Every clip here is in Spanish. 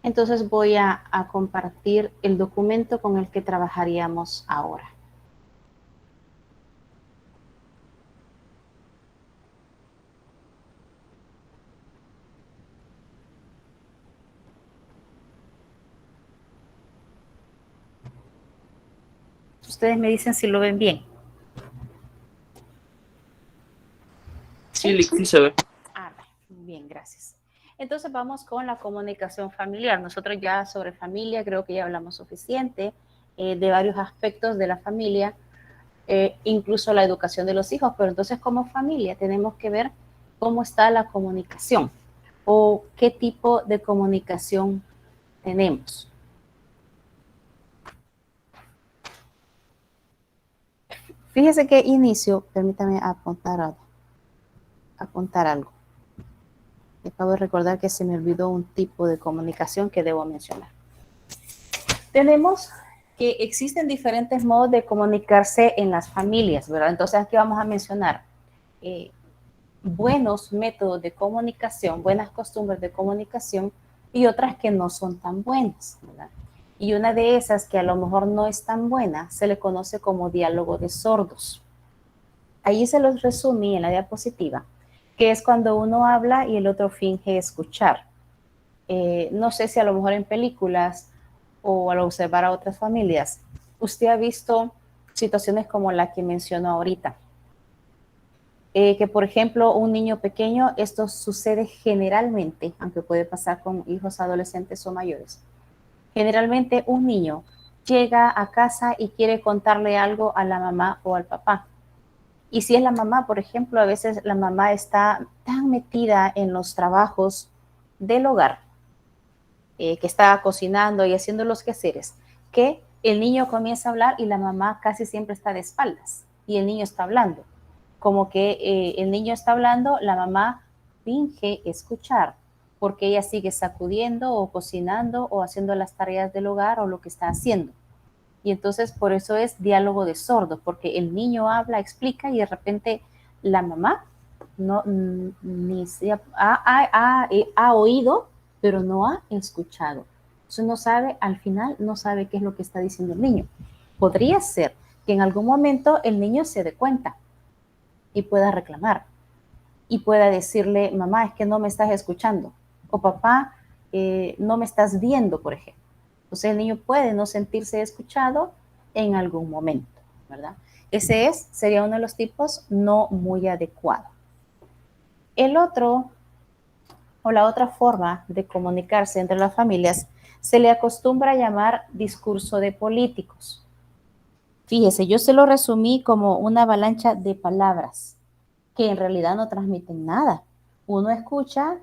Entonces voy a compartir el documento con el que trabajaríamos ahora. Ustedes me dicen si lo ven bien. Sí, sí se ve. Ah, bien, gracias. Entonces vamos con la comunicación familiar. Nosotros ya sobre familia creo que ya hablamos suficiente de varios aspectos de la familia, incluso la educación de los hijos, pero entonces como familia tenemos que ver cómo está la comunicación o qué tipo de comunicación tenemos. Fíjese que inicio, permítame apuntar algo. Acabo de recordar que se me olvidó un tipo de comunicación que debo mencionar. Tenemos que existen diferentes modos de comunicarse en las familias, ¿verdad? Entonces aquí vamos a mencionar eh, buenos métodos de comunicación, buenas costumbres de comunicación y otras que no son tan buenas, ¿verdad? Y una de esas que a lo mejor no es tan buena se le conoce como diálogo de sordos. Ahí se los resumí en la diapositiva, que es cuando uno habla y el otro finge escuchar. No sé si a lo mejor en películas o al observar a otras familias, usted ha visto situaciones como la que mencionó ahorita. Que por ejemplo un niño pequeño, esto sucede generalmente, aunque puede pasar con hijos adolescentes o mayores. Generalmente un niño llega a casa y quiere contarle algo a la mamá o al papá. Y si es la mamá, por ejemplo, a veces la mamá está tan metida en los trabajos del hogar, que está cocinando y haciendo los quehaceres, que el niño comienza a hablar y la mamá casi siempre está de espaldas y el niño está hablando. Como que el niño está hablando, la mamá finge escuchar porque ella sigue sacudiendo o cocinando o haciendo las tareas del hogar o lo que está haciendo. Y entonces por eso es diálogo de sordos, porque el niño habla, explica y de repente la mamá no, ni se ha oído, pero no ha escuchado. Entonces no sabe, al final no sabe qué es lo que está diciendo el niño. Podría ser que en algún momento el niño se dé cuenta y pueda reclamar y pueda decirle, mamá, es que no me estás escuchando, o papá, no me estás viendo, por ejemplo. Entonces el niño puede no sentirse escuchado en algún momento, ¿verdad? Sería uno de los tipos no muy adecuado. El otro, o la otra forma de comunicarse entre las familias, se le acostumbra a llamar discurso de políticos. Fíjese, yo se lo resumí como una avalancha de palabras que en realidad no transmiten nada. Uno escucha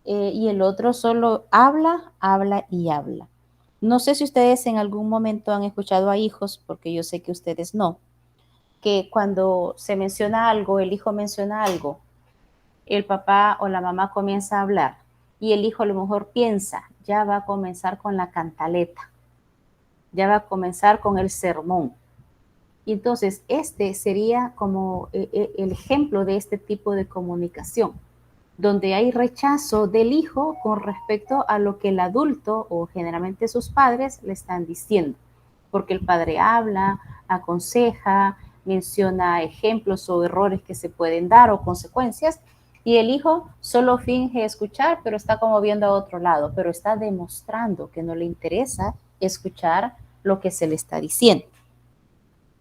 y el otro solo habla, habla y habla. No sé si ustedes en algún momento han escuchado a hijos, porque yo sé que ustedes no, que cuando se menciona algo, el hijo menciona algo, el papá o la mamá comienza a hablar y el hijo a lo mejor piensa, ya va a comenzar con la cantaleta, ya va a comenzar con el sermón. Y entonces este sería como el ejemplo de este tipo de comunicación, donde hay rechazo del hijo con respecto a lo que el adulto o generalmente sus padres le están diciendo, porque el padre habla, aconseja, menciona ejemplos o errores que se pueden dar o consecuencias, y el hijo solo finge escuchar, pero está como viendo a otro lado, pero está demostrando que no le interesa escuchar lo que se le está diciendo.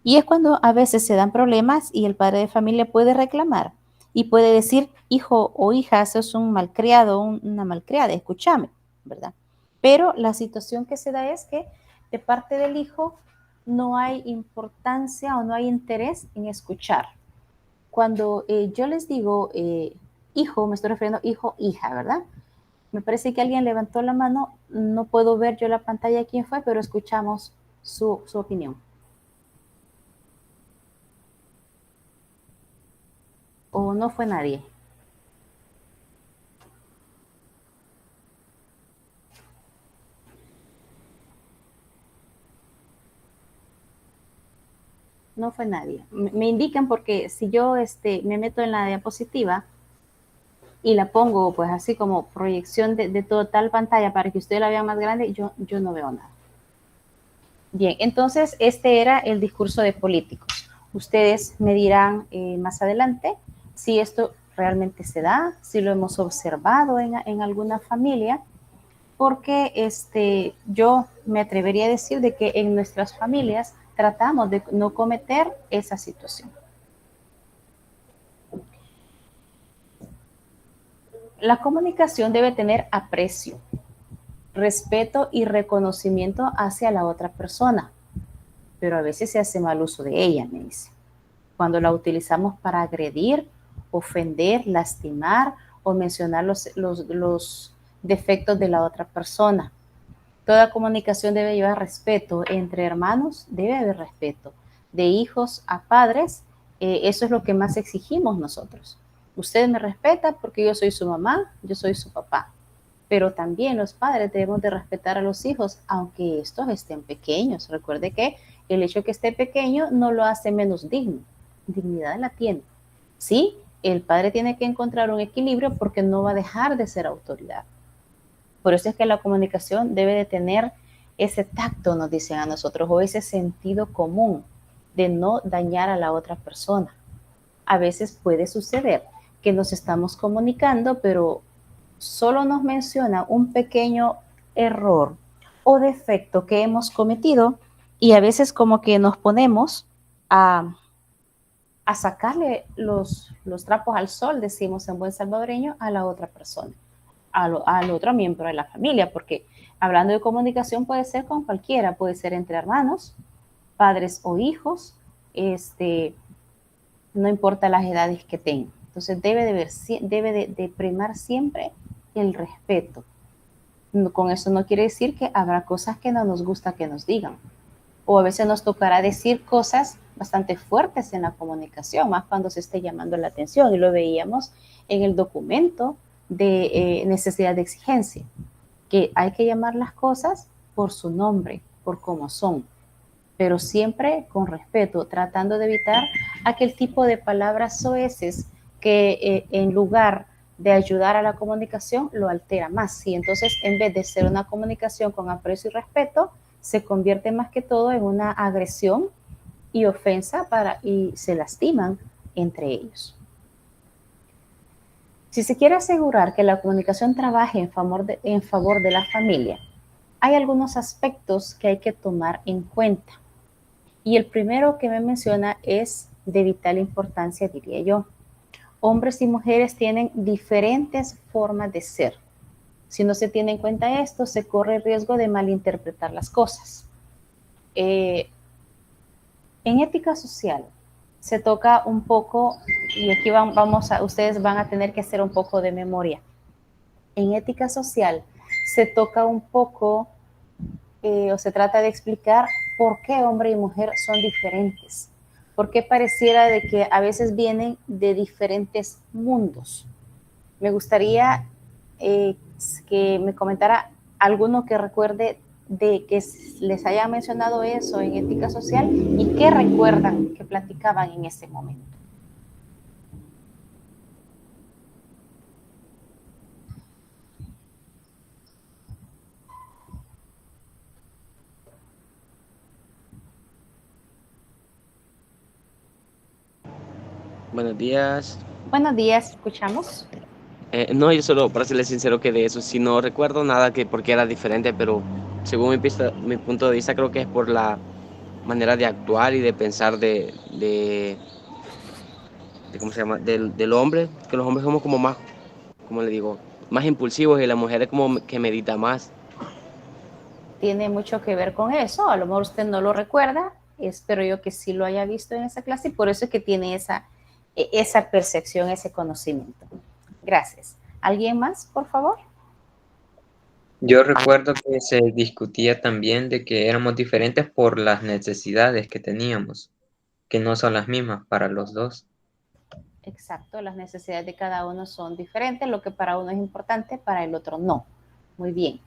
Y es cuando a veces se dan problemas y el padre de familia puede reclamar y puede decir, hijo o hija, sos un malcriado, una malcriada, escúchame, ¿verdad? Pero la situación que se da es que de parte del hijo no hay importancia o no hay interés en escuchar. Cuando yo les digo hijo, me estoy refiriendo hijo, hija, ¿verdad? Me parece que alguien levantó la mano, no puedo ver yo la pantalla de quién fue, pero escuchamos su opinión. O no fue nadie. No fue nadie. Me indican porque si yo me meto en la diapositiva, y la pongo pues así como proyección de total pantalla para que usted la vea más grande, yo no veo nada. Bien, entonces este era el discurso de políticos. Ustedes me dirán más adelante si esto realmente se da, si lo hemos observado en alguna familia, porque yo me atrevería a decir de que en nuestras familias tratamos de no cometer esa situación. La comunicación debe tener aprecio, respeto y reconocimiento hacia la otra persona, pero a veces se hace mal uso de ella, me dice. Cuando la utilizamos para agredir, ofender, lastimar o mencionar los defectos de la otra persona. Toda comunicación debe llevar respeto. Entre hermanos debe haber respeto. De hijos a padres, eso es lo que más exigimos nosotros. Usted me respeta porque yo soy su mamá, yo soy su papá. Pero también los padres debemos de respetar a los hijos, aunque estos estén pequeños. Recuerde que el hecho de que esté pequeño no lo hace menos digno. Dignidad la tiene. Sí, el padre tiene que encontrar un equilibrio porque no va a dejar de ser autoridad. Por eso es que la comunicación debe de tener ese tacto, nos dicen a nosotros, o ese sentido común de no dañar a la otra persona. A veces puede suceder que nos estamos comunicando, pero solo nos menciona un pequeño error o defecto que hemos cometido y a veces como que nos ponemos a sacarle los trapos al sol, decimos en buen salvadoreño, a la otra persona, al otro miembro de la familia, porque hablando de comunicación puede ser con cualquiera, puede ser entre hermanos, padres o hijos, no importa las edades que tengan. Entonces debe de primar siempre el respeto. Con eso no quiere decir que habrá cosas que no nos gusta que nos digan. O a veces nos tocará decir cosas bastante fuertes en la comunicación, más cuando se esté llamando la atención. Y lo veíamos en el documento de necesidad de exigencia, que hay que llamar las cosas por su nombre, por cómo son, pero siempre con respeto, tratando de evitar aquel tipo de palabras soeces que en lugar de ayudar a la comunicación lo altera más. Y entonces en vez de ser una comunicación con aprecio y respeto, se convierte más que todo en una agresión y ofensa y se lastiman entre ellos. Si se quiere asegurar que la comunicación trabaje en favor de la familia, hay algunos aspectos que hay que tomar en cuenta. Y el primero que me menciona es de vital importancia, diría yo. Hombres y mujeres tienen diferentes formas de ser. Si no se tiene en cuenta esto, se corre el riesgo de malinterpretar las cosas. En ética social se toca un poco, y aquí ustedes van a tener que hacer un poco de memoria. En ética social se toca un poco, o se trata de explicar por qué hombre y mujer son diferentes. ¿Por qué pareciera de que a veces vienen de diferentes mundos? Me gustaría que me comentara alguno que recuerde de que les haya mencionado eso en ética social y qué recuerdan que platicaban en ese momento. Buenos días. Buenos días, escuchamos. No, yo solo, para serles sincero, que de eso sí no recuerdo nada que porque era diferente, pero según mi punto de vista creo que es por la manera de actuar y de pensar de ¿cómo se llama? Del hombre, que los hombres somos como más, como le digo, más impulsivos y la mujer es como que medita más. Tiene mucho que ver con eso. A lo mejor usted no lo recuerda, espero yo que sí lo haya visto en esa clase y por eso es que tiene esa percepción, ese conocimiento. Gracias. ¿Alguien más, por favor? Yo recuerdo que se discutía también de que éramos diferentes por las necesidades que teníamos, que no son las mismas para los dos. Exacto, las necesidades de cada uno son diferentes, lo que para uno es importante, para el otro no. Muy bien.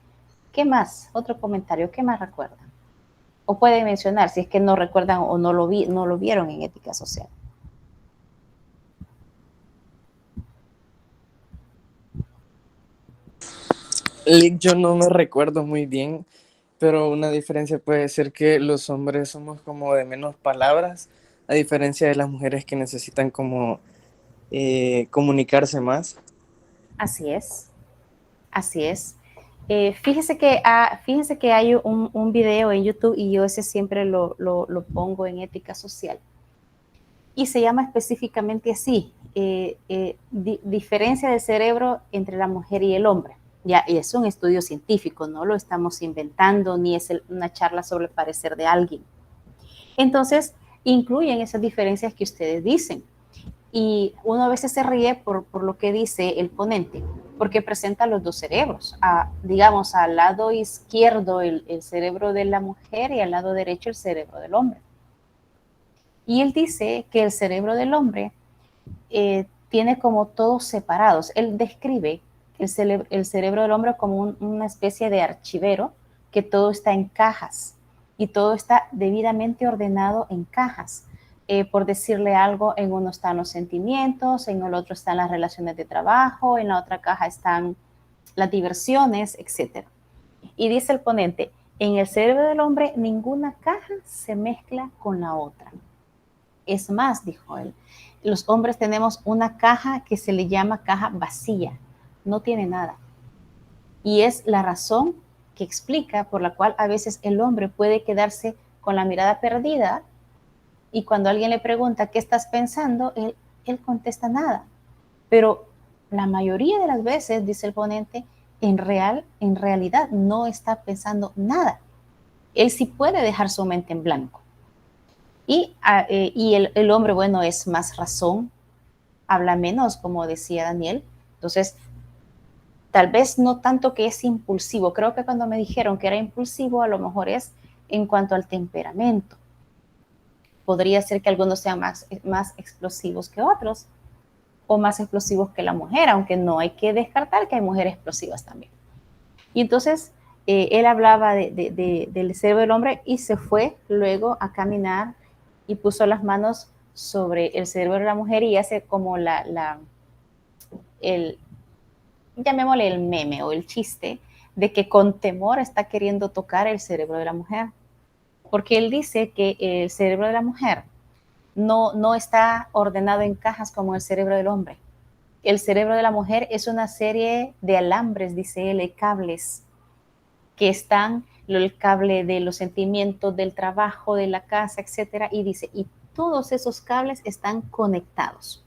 ¿Qué más? Otro comentario, ¿qué más recuerdan? O pueden mencionar si es que no recuerdan o no lo vieron en ética social. Lick, yo no me recuerdo muy bien, pero una diferencia puede ser que los hombres somos como de menos palabras, a diferencia de las mujeres que necesitan como comunicarse más. Así es, así es. Fíjese que hay un video en YouTube y yo ese siempre lo pongo en ética social. Y se llama específicamente así, diferencia de cerebro entre la mujer y el hombre. Ya, y es un estudio científico, no lo estamos inventando, ni es una charla sobre el parecer de alguien. Entonces, incluyen esas diferencias que ustedes dicen. Y uno a veces se ríe por lo que dice el ponente, porque presenta los dos cerebros. Digamos, al lado izquierdo el cerebro de la mujer y al lado derecho el cerebro del hombre. Y él dice que el cerebro del hombre tiene como todos separados. Él describe el cerebro del hombre como una especie de archivero, que todo está en cajas y todo está debidamente ordenado en cajas. Por decirle algo, en uno están los sentimientos, en el otro están las relaciones de trabajo, en la otra caja están las diversiones, etc. Y dice el ponente, en el cerebro del hombre ninguna caja se mezcla con la otra. Es más, dijo él, los hombres tenemos una caja que se le llama caja vacía, no tiene nada. Y es la razón que explica por la cual a veces el hombre puede quedarse con la mirada perdida y cuando alguien le pregunta qué estás pensando, él contesta nada. Pero la mayoría de las veces, dice el ponente, en realidad no está pensando nada. Él sí puede dejar su mente en blanco. Y el hombre, bueno, es más razón, habla menos, como decía Daniel. Entonces, tal vez no tanto que es impulsivo. Creo que cuando me dijeron que era impulsivo, a lo mejor es en cuanto al temperamento. Podría ser que algunos sean más explosivos que otros o más explosivos que la mujer, aunque no hay que descartar que hay mujeres explosivas también. Y entonces, él hablaba del cerebro del hombre y se fue luego a caminar y puso las manos sobre el cerebro de la mujer y hace como llamémosle el meme o el chiste de que con temor está queriendo tocar el cerebro de la mujer. Porque él dice que el cerebro de la mujer no está ordenado en cajas como el cerebro del hombre. El cerebro de la mujer es una serie de alambres, dice él, de cables que están, el cable de los sentimientos, del trabajo, de la casa, etcétera, y dice, y todos esos cables están conectados.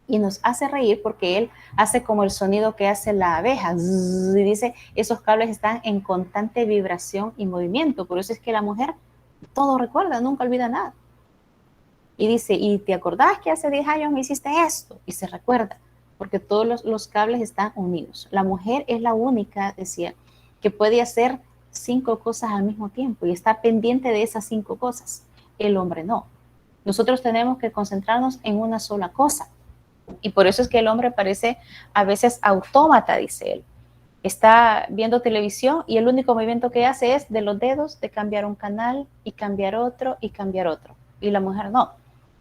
Y nos hace reír porque él hace como el sonido que hace la abeja, y dice, esos cables están en constante vibración y movimiento, por eso es que la mujer todo recuerda, nunca olvida nada. Y dice, ¿y te acordás que hace 10 años me hiciste esto? Y se recuerda, porque todos los cables están unidos. La mujer es la única, decía, que puede hacer 5 cosas al mismo tiempo y está pendiente de esas 5 cosas. El hombre no. Nosotros tenemos que concentrarnos en una sola cosa. Y por eso es que el hombre parece a veces autómata, dice él. Está viendo televisión y el único movimiento que hace es de los dedos de cambiar un canal y cambiar otro y cambiar otro. Y la mujer no.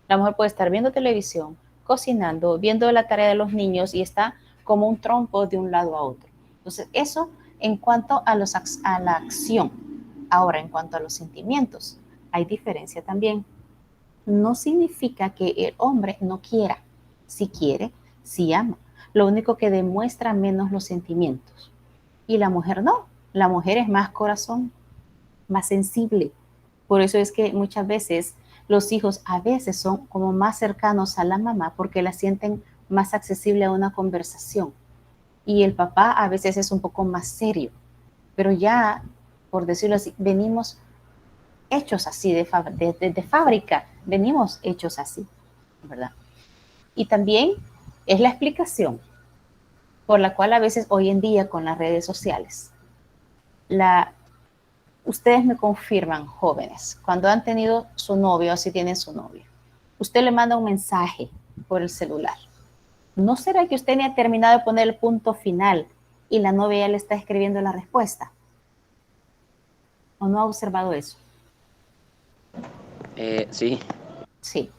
La mujer puede estar viendo televisión, cocinando, viendo la tarea de los niños y está como un trompo de un lado a otro. Entonces, eso en cuanto a la acción. Ahora, en cuanto a los sentimientos, hay diferencia también. No significa que el hombre no quiera. Si quiere, si ama. Lo único que demuestra menos los sentimientos. Y la mujer no. La mujer es más corazón, más sensible. Por eso es que muchas veces los hijos a veces son como más cercanos a la mamá porque la sienten más accesible a una conversación. Y el papá a veces es un poco más serio. Pero ya, por decirlo así, venimos hechos así de fábrica, venimos hechos así, ¿verdad? Y también es la explicación por la cual a veces hoy en día con las redes sociales, ustedes me confirman, jóvenes, cuando han tenido su novio o si tienen su novio, usted le manda un mensaje por el celular. ¿No será que usted ni ha terminado de poner el punto final y la novia ya le está escribiendo la respuesta? ¿O no ha observado eso? Sí. Sí.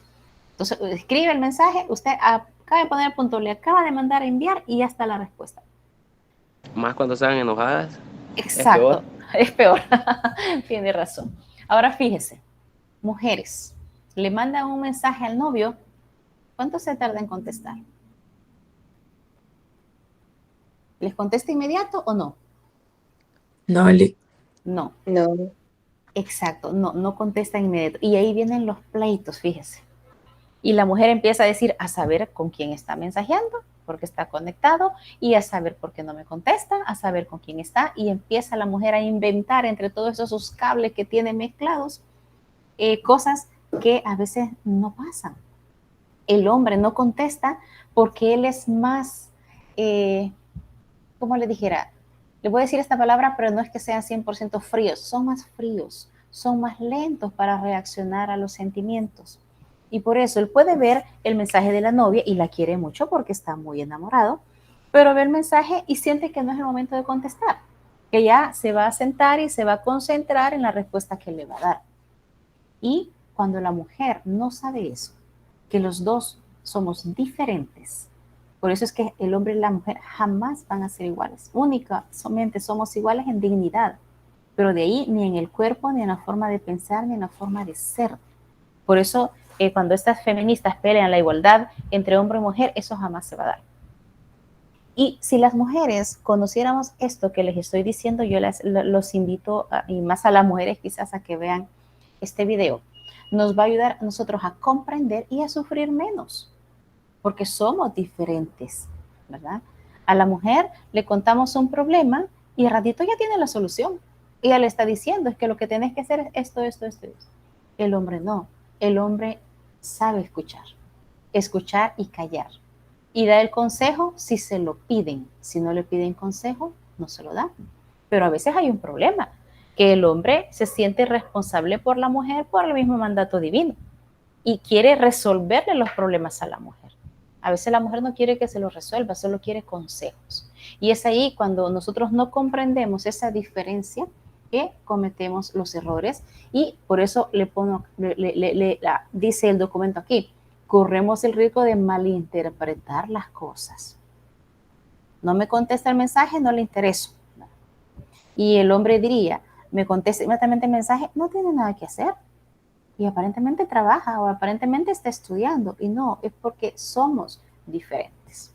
Entonces, escribe el mensaje, usted acaba de poner el punto, le acaba de mandar a enviar y ya está la respuesta. Más cuando están enojadas. Exacto, es peor. Tiene razón. Ahora fíjese, mujeres, le mandan un mensaje al novio, ¿cuánto se tarda en contestar? ¿Les contesta inmediato o no? No, No, No, exacto, no contesta inmediato. Y ahí vienen los pleitos, fíjese. Y la mujer empieza a decir, a saber con quién está mensajeando, porque está conectado, y a saber por qué no me contesta, a saber con quién está, y empieza la mujer a inventar entre todos esos cables que tiene mezclados, cosas que a veces no pasan. El hombre no contesta porque él es más, ¿cómo le dijera? Le voy a decir esta palabra, pero no es que sean 100% fríos, son más fríos, son más lentos para reaccionar a los sentimientos. Y por eso él puede ver el mensaje de la novia y la quiere mucho porque está muy enamorado, pero ve el mensaje y siente que no es el momento de contestar, que ya se va a sentar y se va a concentrar en la respuesta que le va a dar. Y cuando la mujer no sabe eso, que los dos somos diferentes, por eso es que el hombre y la mujer jamás van a ser iguales. Únicamente somos iguales en dignidad, pero de ahí ni en el cuerpo, ni en la forma de pensar, ni en la forma de ser. Por eso, cuando estas feministas pelean la igualdad entre hombre y mujer, eso jamás se va a dar. Y si las mujeres conociéramos esto que les estoy diciendo, yo los invito, y más a las mujeres quizás, a que vean este video. Nos va a ayudar a nosotros a comprender y a sufrir menos, porque somos diferentes, ¿verdad? A la mujer le contamos un problema y al ratito ya tiene la solución. Y ella le está diciendo, es que lo que tienes que hacer es esto, esto, esto, esto. El hombre no. El hombre sabe escuchar y callar. Y da el consejo si se lo piden. Si no le piden consejo, no se lo da. Pero a veces hay un problema, que el hombre se siente responsable por la mujer por el mismo mandato divino y quiere resolverle los problemas a la mujer. A veces la mujer no quiere que se los resuelva, solo quiere consejos. Y es ahí cuando nosotros no comprendemos esa diferencia que cometemos los errores, y por eso dice el documento aquí, corremos el riesgo de malinterpretar las cosas. No me contesta el mensaje, no le intereso. Y el hombre diría, me contesta inmediatamente el mensaje, no tiene nada que hacer. Y aparentemente trabaja o aparentemente está estudiando. Y no, es porque somos diferentes.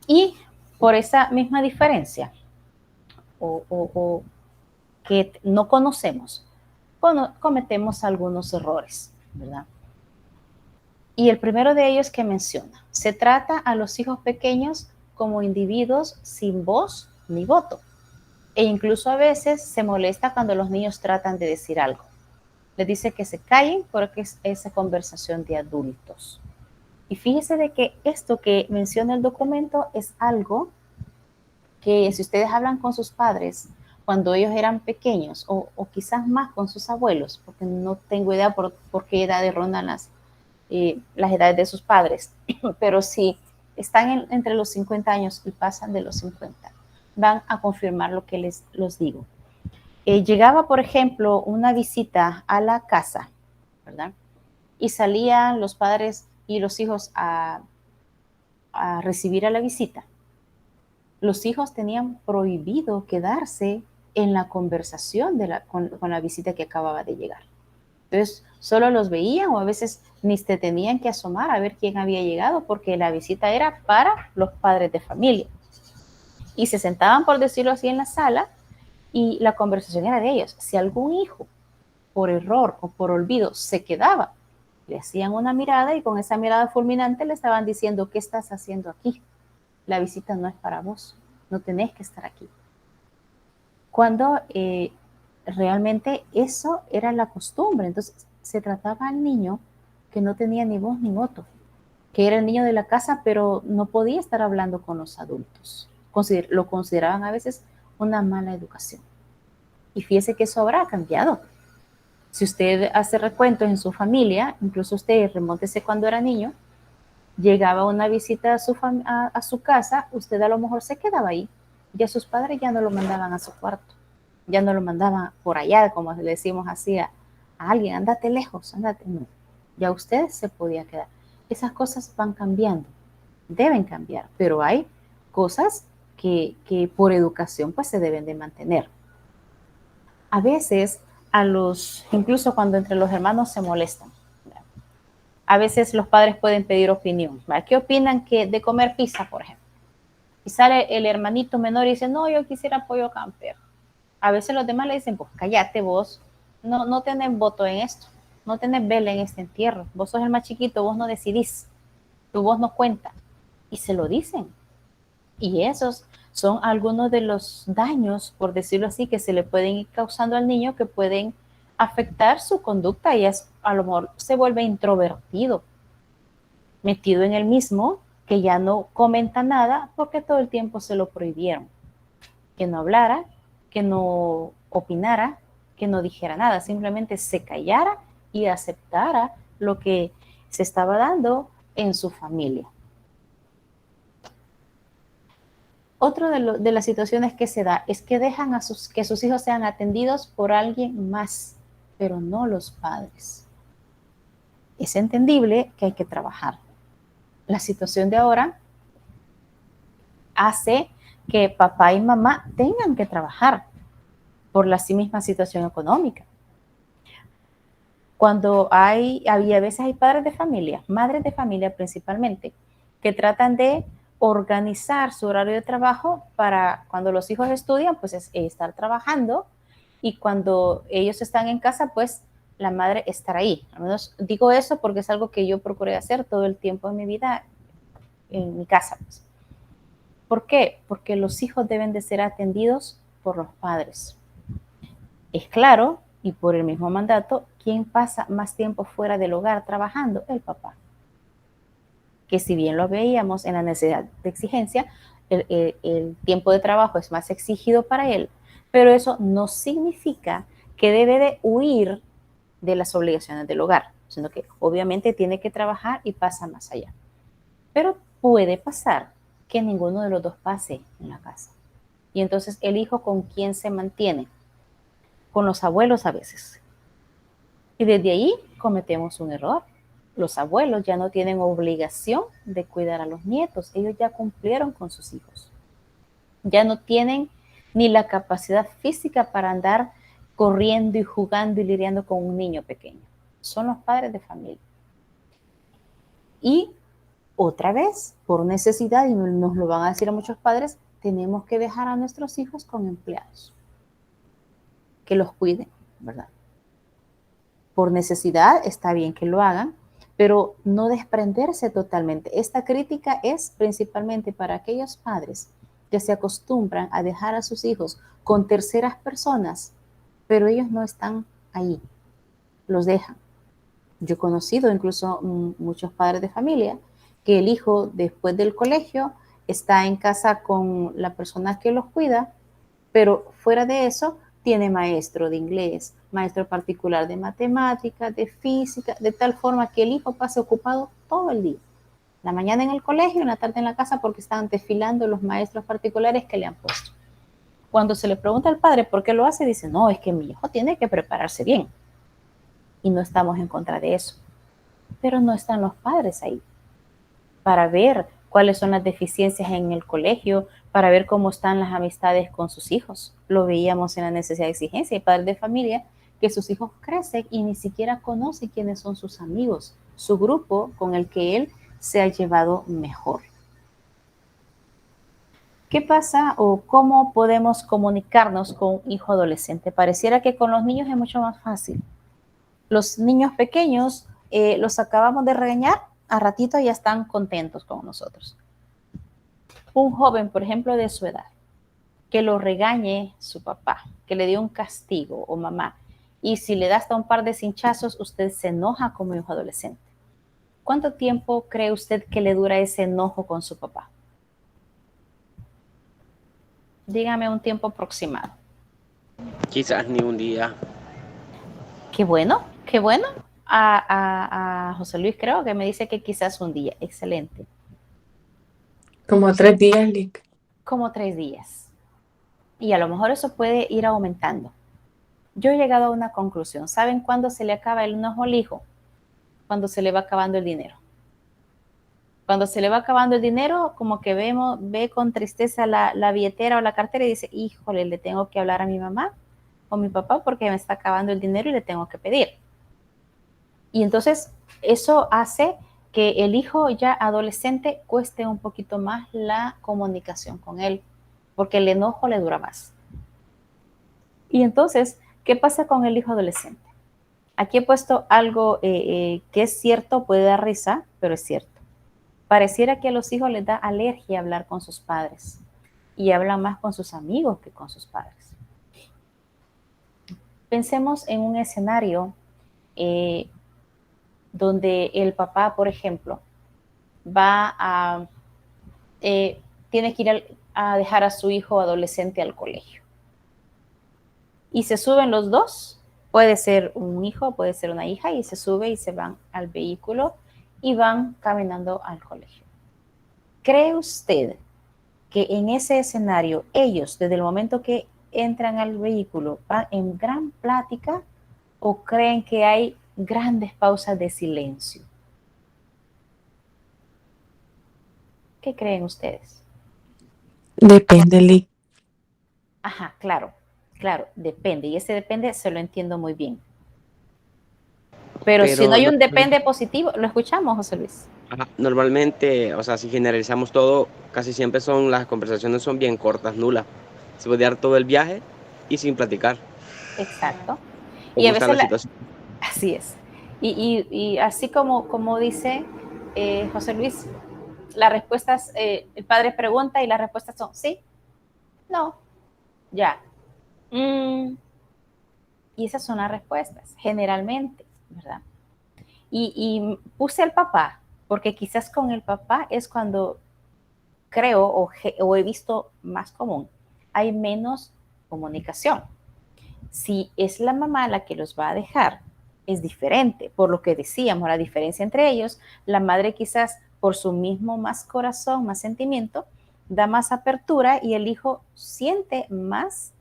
Y por esa misma diferencia o que no conocemos, cometemos algunos errores, ¿verdad? Y el primero de ellos que menciona, se trata a los hijos pequeños como individuos sin voz ni voto. E incluso a veces se molesta cuando los niños tratan de decir algo. Les dice que se callen porque es esa conversación de adultos. Y fíjese de que esto que menciona el documento es algo que si ustedes hablan con sus padres cuando ellos eran pequeños o quizás más con sus abuelos, porque no tengo idea por qué edades rondan las edades de sus padres, pero si están entre los 50 años y pasan de los 50, van a confirmar lo que les digo. Llegaba, por ejemplo, una visita a la casa, ¿verdad? Y salían los padres y los hijos a recibir a la visita. Los hijos tenían prohibido quedarse en la conversación con la visita que acababa de llegar. Entonces, solo los veían o a veces ni se tenían que asomar a ver quién había llegado porque la visita era para los padres de familia. Y se sentaban, por decirlo así, en la sala y la conversación era de ellos. Si algún hijo, por error o por olvido, se quedaba, le hacían una mirada y con esa mirada fulminante le estaban diciendo, ¿qué estás haciendo aquí? La visita no es para vos, no tenés que estar aquí. Cuando realmente eso era la costumbre, entonces se trataba al niño que no tenía ni voz ni voto, que era el niño de la casa, pero no podía estar hablando con los adultos. Lo consideraban a veces una mala educación. Y fíjese que eso habrá cambiado. Si usted hace recuentos en su familia, incluso usted remóntese cuando era niño, llegaba una visita a su casa, usted a lo mejor se quedaba ahí. Ya sus padres ya no lo mandaban a su cuarto, ya no lo mandaban por allá, como le decimos así a alguien, ándate lejos, ándate. No, ya usted se podía quedar. Esas cosas van cambiando, deben cambiar, pero hay cosas que por educación pues se deben de mantener. A veces, incluso cuando entre los hermanos se molestan, a veces los padres pueden pedir opinión. ¿Verdad? ¿Qué opinan de comer pizza, por ejemplo? Y sale el hermanito menor y dice, no, yo quisiera pollo camper. A veces los demás le dicen, pues cállate vos, no tenés voto en esto, no tenés vela en este entierro, vos sos el más chiquito, vos no decidís, tu voz no cuenta. Y se lo dicen. Y esos son algunos de los daños, por decirlo así, que se le pueden ir causando al niño, que pueden afectar su conducta y a lo mejor se vuelve introvertido, metido en el mismo, que ya no comenta nada porque todo el tiempo se lo prohibieron. Que no hablara, que no opinara, que no dijera nada, simplemente se callara y aceptara lo que se estaba dando en su familia. Otra de las situaciones que se da es que dejan que sus hijos sean atendidos por alguien más, pero no los padres. Es entendible que hay que trabajar. La situación de ahora hace que papá y mamá tengan que trabajar por la misma situación económica. Cuando a veces hay padres de familia, madres de familia principalmente, que tratan de organizar su horario de trabajo para cuando los hijos estudian, pues es estar trabajando, y cuando ellos están en casa, pues la madre estar ahí. Al menos digo eso porque es algo que yo procuré hacer todo el tiempo en mi vida, en mi casa. Pues. ¿Por qué? Porque los hijos deben de ser atendidos por los padres. Es claro, y por el mismo mandato, ¿quién pasa más tiempo fuera del hogar trabajando? El papá. Que si bien lo veíamos en la necesidad de exigencia, el tiempo de trabajo es más exigido para él, pero eso no significa que debe de huir de las obligaciones del hogar, sino que obviamente tiene que trabajar y pasa más allá. Pero puede pasar que ninguno de los dos pase en la casa. Y entonces el hijo, ¿con quién se mantiene? Con los abuelos a veces. Y desde ahí cometemos un error. Los abuelos ya no tienen obligación de cuidar a los nietos. Ellos ya cumplieron con sus hijos. Ya no tienen ni la capacidad física para andar corriendo y jugando y lidiando con un niño pequeño. Son los padres de familia. Y otra vez, por necesidad, y nos lo van a decir a muchos padres, tenemos que dejar a nuestros hijos con empleados que los cuiden, ¿verdad? Por necesidad está bien que lo hagan, pero no desprenderse totalmente. Esta crítica es principalmente para aquellos padres que se acostumbran a dejar a sus hijos con terceras personas, pero ellos no están ahí, los dejan. Yo he conocido incluso muchos padres de familia que el hijo después del colegio está en casa con la persona que los cuida, pero fuera de eso tiene maestro de inglés, maestro particular de matemáticas, de física, de tal forma que el hijo pase ocupado todo el día. La mañana en el colegio, en la tarde en la casa, porque están desfilando los maestros particulares que le han puesto. Cuando se le pregunta al padre por qué lo hace, dice, no, es que mi hijo tiene que prepararse bien. Y no estamos en contra de eso. Pero no están los padres ahí para ver cuáles son las deficiencias en el colegio, para ver cómo están las amistades con sus hijos. Lo veíamos en la necesidad de exigencia. Hay padres de familia que sus hijos crecen y ni siquiera conocen quiénes son sus amigos, su grupo con el que él se ha llevado mejor. ¿Qué pasa o cómo podemos comunicarnos con un hijo adolescente? Pareciera que con los niños es mucho más fácil. Los niños pequeños los acabamos de regañar, a ratito ya están contentos con nosotros. Un joven, por ejemplo, de su edad, que lo regañe su papá, que le dio un castigo o mamá, y si le da hasta un par de cinchazos, usted se enoja como hijo adolescente. ¿Cuánto tiempo cree usted que le dura ese enojo con su papá? Dígame un tiempo aproximado. Quizás ni un día. Qué bueno, qué bueno. A José Luis creo que me dice que quizás un día. Excelente. Como 3 días, Lick. Como 3 días. Y a lo mejor eso puede ir aumentando. Yo he llegado a una conclusión. ¿Saben cuándo se le acaba el enojo al hijo? Cuando se le va acabando el dinero. Cuando se le va acabando el dinero, como que ve con tristeza la billetera o la cartera y dice, híjole, le tengo que hablar a mi mamá o mi papá porque me está acabando el dinero y le tengo que pedir. Y entonces eso hace que el hijo ya adolescente cueste un poquito más la comunicación con él, porque el enojo le dura más. Y entonces, ¿qué pasa con el hijo adolescente? Aquí he puesto algo que es cierto, puede dar risa, pero es cierto. Pareciera que a los hijos les da alergia hablar con sus padres y hablan más con sus amigos que con sus padres. Pensemos en un escenario donde el papá, por ejemplo, tiene que ir a dejar a su hijo adolescente al colegio. Y se suben los dos, puede ser un hijo, puede ser una hija, y se sube y se van al vehículo y van caminando al colegio. ¿Cree usted que en ese escenario ellos, desde el momento que entran al vehículo, van en gran plática o creen que hay grandes pausas de silencio? ¿Qué creen ustedes? Depende, Lick. Ajá, claro, depende. Y ese depende se lo entiendo muy bien. Pero si no hay un depende positivo, ¿lo escuchamos, José Luis? Normalmente, o sea, si generalizamos todo, casi siempre las conversaciones son bien cortas, nulas. Se puede dar todo el viaje y sin platicar. Exacto. Y ¿Cómo a está veces la situación? así es. Y así como dice José Luis, las respuestas, el padre pregunta y las respuestas son sí, no, ya. Y esas son las respuestas, generalmente, ¿verdad? Y puse al papá, porque quizás con el papá es cuando creo o he visto más común, hay menos comunicación. Si es la mamá la que los va a dejar, es diferente. Por lo que decíamos, la diferencia entre ellos, la madre quizás por su mismo más corazón, más sentimiento, da más apertura y el hijo siente más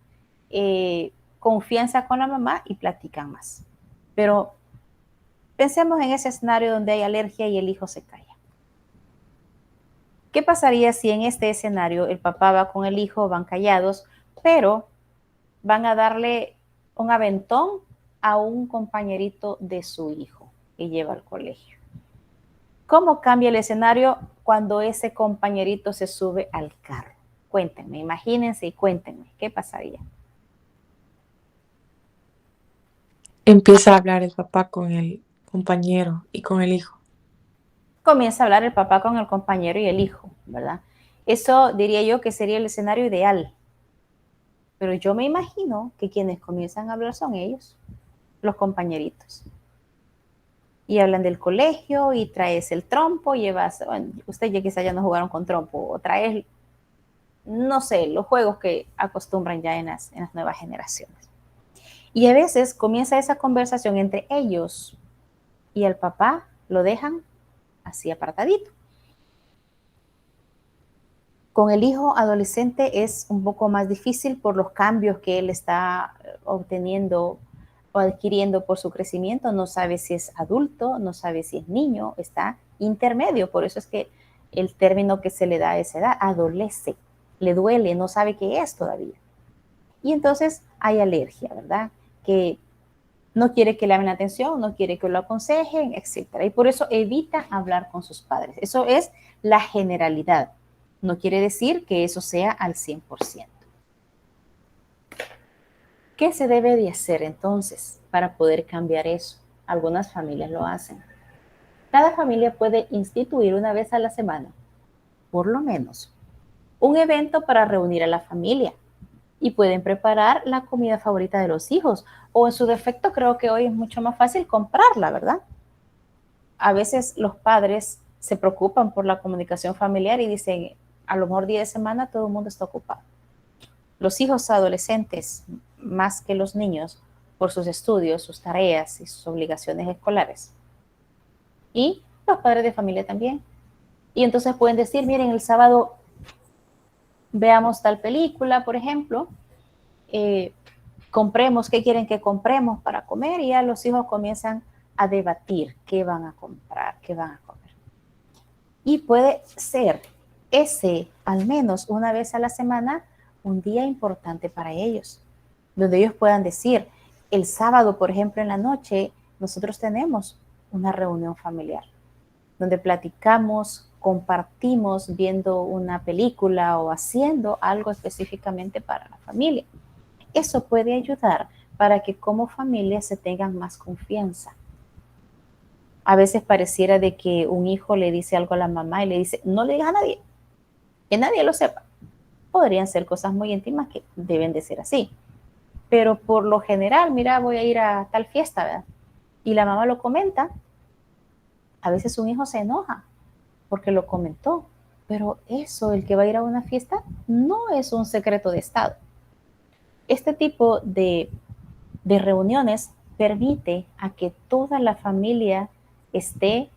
confianza con la mamá y platican más. Pero pensemos en ese escenario donde hay alergia y el hijo se calla. ¿Qué pasaría si en este escenario el papá va con el hijo, van callados, pero van a darle un aventón a un compañerito de su hijo que lleva al colegio? ¿Cómo cambia el escenario cuando ese compañerito se sube al carro? Cuéntenme, imagínense y cuéntenme, ¿qué pasaría? Empieza a hablar el papá con el compañero y con el hijo. Comienza a hablar el papá con el compañero y el hijo, ¿verdad? Eso diría yo que sería el escenario ideal. Pero yo me imagino que quienes comienzan a hablar son ellos, los compañeritos. Y hablan del colegio y traes el trompo, bueno, ustedes ya quizás ya no jugaron con trompo, o traes, no sé, los juegos que acostumbran ya en las nuevas generaciones. Y a veces comienza esa conversación entre ellos y el papá lo dejan así apartadito. Con el hijo adolescente es un poco más difícil por los cambios que él está obteniendo o adquiriendo por su crecimiento. No sabe si es adulto, no sabe si es niño, está intermedio. Por eso es que el término que se le da a esa edad, adolece, le duele, no sabe qué es todavía. Y entonces hay alergia, ¿verdad? Que no quiere que le hagan atención, no quiere que lo aconsejen, etc. Y por eso evita hablar con sus padres. Eso es la generalidad. No quiere decir que eso sea al 100%. ¿Qué se debe de hacer entonces para poder cambiar eso? Algunas familias lo hacen. Cada familia puede instituir una vez a la semana, por lo menos, un evento para reunir a la familia. Y pueden preparar la comida favorita de los hijos. O en su defecto, creo que hoy es mucho más fácil comprarla, ¿verdad? A veces los padres se preocupan por la comunicación familiar y dicen, a lo mejor día de semana todo el mundo está ocupado. Los hijos adolescentes, más que los niños, por sus estudios, sus tareas y sus obligaciones escolares. Y los padres de familia también. Y entonces pueden decir, miren, el sábado veamos tal película, por ejemplo, compremos, qué quieren que compremos para comer, y ya los hijos comienzan a debatir qué van a comprar, qué van a comer. Y puede ser ese, al menos una vez a la semana, un día importante para ellos, donde ellos puedan decir, el sábado, por ejemplo, en la noche, nosotros tenemos una reunión familiar, donde platicamos, compartimos viendo una película o haciendo algo específicamente para la familia. Eso puede ayudar para que como familia se tengan más confianza. A veces pareciera de que un hijo le dice algo a la mamá y le dice, no le digas a nadie, que nadie lo sepa. Podrían ser cosas muy íntimas que deben de ser así. Pero por lo general, mira, voy a ir a tal fiesta, ¿verdad? Y la mamá lo comenta, a veces un hijo se enoja porque lo comentó. Pero eso, el que va a ir a una fiesta, no es un secreto de Estado. Este tipo de reuniones permite a que toda la familia esté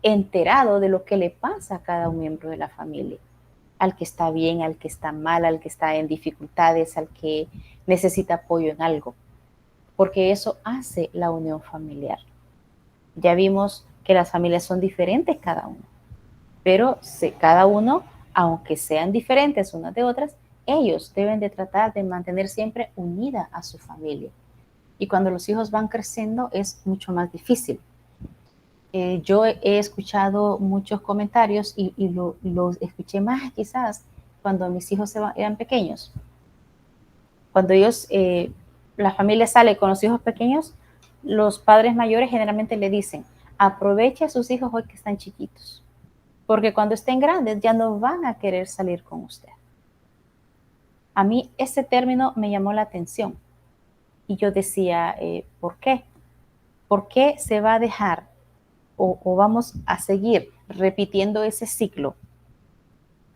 enterado de lo que le pasa a cada un miembro de la familia, al que está bien, al que está mal, al que está en dificultades, al que necesita apoyo en algo, porque eso hace la unión familiar. Ya vimos que las familias son diferentes cada uno, pero cada uno, aunque sean diferentes unas de otras, ellos deben de tratar de mantener siempre unida a su familia. Y cuando los hijos van creciendo es mucho más difícil. Yo he escuchado muchos comentarios y los escuché más quizás cuando mis hijos eran pequeños. Cuando ellos, la familia sale con los hijos pequeños, los padres mayores generalmente le dicen, aproveche a sus hijos hoy que están chiquitos, porque cuando estén grandes ya no van a querer salir con usted. A mí ese término me llamó la atención y yo decía, ¿por qué? ¿Por qué se va a dejar o vamos a seguir repitiendo ese ciclo